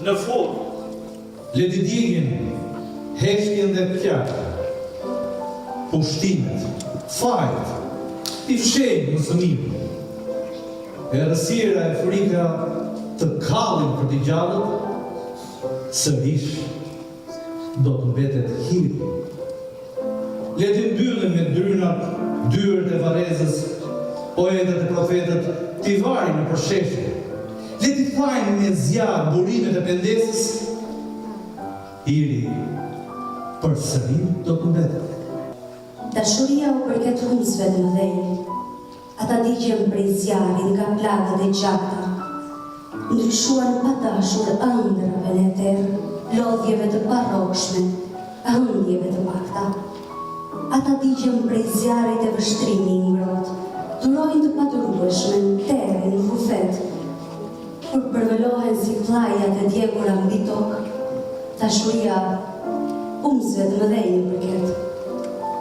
në formë, ledidigin, heshtjen dhe pjakë, pushtimet, fajt, i fshenjë në sëmime, errësira e frika të kallin për t'i gjallët, sërish do të mbetet hiri. Le t'i mbyllim me drynat, dyrët e Varezës, poetët e profetët, t'i varin në përsheshje. Le t'i thajnë me zjarë burimet e pendesës, hiri për sërim do të mbetet. Dashuria u përket humsve të mëdhenj, ata digjen prej zjarit nga plagët e gjata, ndryshuan pa dashur ëndrave në terë, lodhjeve të barrokshme, ëndjeve të pakta. Ata digjen prej zjarit e vështrimi i ngrohtë, durojnë të padurueshme në terrin në kufet, kur përvelohen si vllajat e djegura mbi tokë. Dashuria humsve të mëdhenj u përket.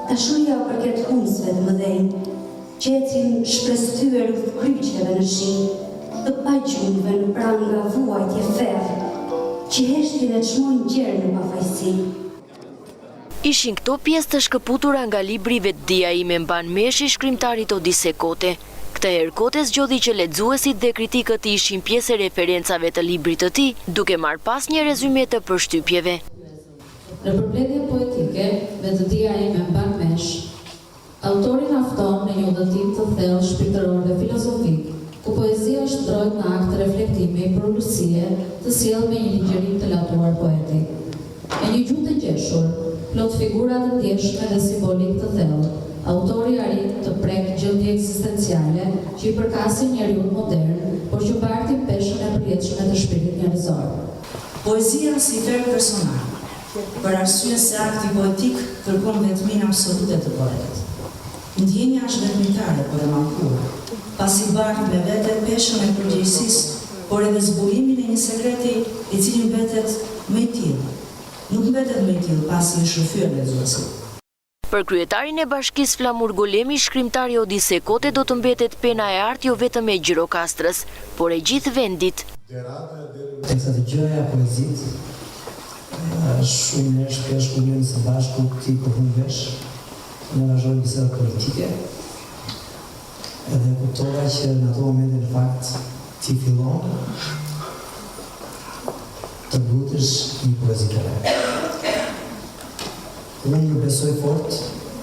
Dashuria u përket humsve të mëdhenj, që ecin shprestyer rreth kryqeve në shi, të pagjunjve në pranga vuajtje ferë, që heshtin e çmojnë gjerë në pafajësi. Ishin këto pjesë të shkëputura nga libri Vetdia ime mban meshi shkrimtarit Odise Kote. Këtë herë Kote zgjodhi që lexuesit dhe kritikët ishin pjesë e referencave të librit të tij, duke marrë pas një rezume të përshtypjeve. Në përmbledhje poetike, Vetdia ime mban mesh, autori nafton në një udhëtim të thellë shpirtëror dhe filozofik, ku poezia shndrohet në akt reflektimi i përlusie të sjellë me një ligjerim të latuar poetik. Me një gjuhë të gjeshur, plot figura të ndjeshme dhe simbolik të thellë, autori arrit të prek gjendje ekzistenciale që i përkasin njeriu modern, por që mbartin peshën e përjetshme të shpirtit njerëzor. Poezia si ver personal, për arsye se akti poetik kërkon vetminë absolute të poetit. Ndjenja është vetmitare por e mallkuar, pasi bart me vete peshën e përgjegjësisë, por edhe zburimin e një sekreti i cili mbetet më i tillë. Nuk mbetet më i tillë pasi i shëfyer lexuesit. Për kryetarin e bashkisë Flamur Golemi, shkrimtari Odise Kote do të mbetet pena e artë jo vetëm e Gjirokastrës, por e gjithë vendit. Teksa të gjëja poezit, shumë njerëz që shkruajnë së bashku ti përfundesh, në angazhojnë biseda politike, edhe kuptova që në ato momente në fakt ti fillon të mbutesh një poezi të re. Unë ju besoj fort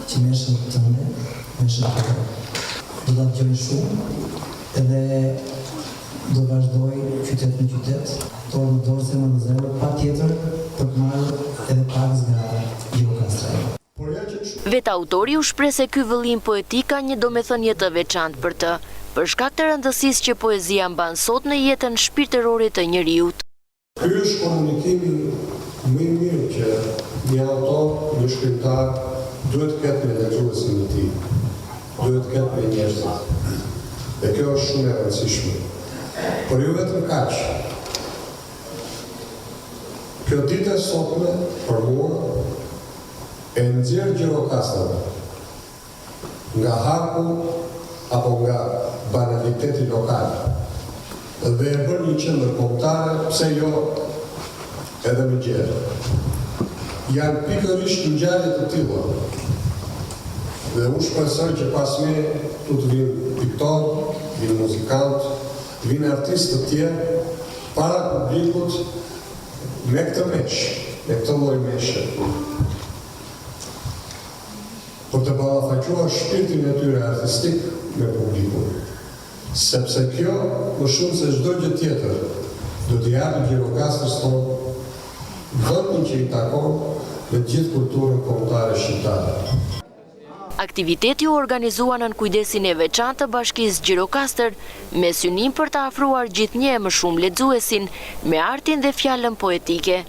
që meshën tënde, meshën të re, do të dëgjoj shumë, edhe do vazhdoj qytet në qytet, dorë në dorë, zemër në zemër, pa tjetër për të marrë edhe pak nga Gjirokastra. Vetë autori u shpreh se ky vëllim poetik ka një domethënie të veçantë për të, për shkak të rëndësisë që poezia mban sot në jetën shpirtërore të njeriut. Ky është komunikimi më i mirë që një autor, një shkrimtar duhet të ketë me lexuesin e tij, duhet të ketë me njerëzit. Dhe kjo është shumë e rëndësishme. Por jo vetëm kaq. Kjo ditë e sotme për mua e nxjerr Gjirokastrën nga haku apo nga banaliteti lokal dhe e bën një qendër kombëtare, pse jo edhe më gjerë. Janë pikërisht ngjarje të tilla. Dhe unë shpresoj që pas me tu të vinë piktor, vinë muzikant, vinë artistë të tjerë para publikut me këtë mesh, me këtë lloj meshe. Për të ballafaquar shpirtin e tyre artistik me publikun. Sepse kjo, më shumë se çdo gjë tjetër, do të japë Gjirokastrës tonë vendin që i takon me gjithë kulturën kombëtare shqiptare. Aktiviteti u organizua nën kujdesin e veçantë të bashkisë Gjirokastër, me synim për të afruar gjithnjë më shumë lexuesin me artin dhe fjalën poetike.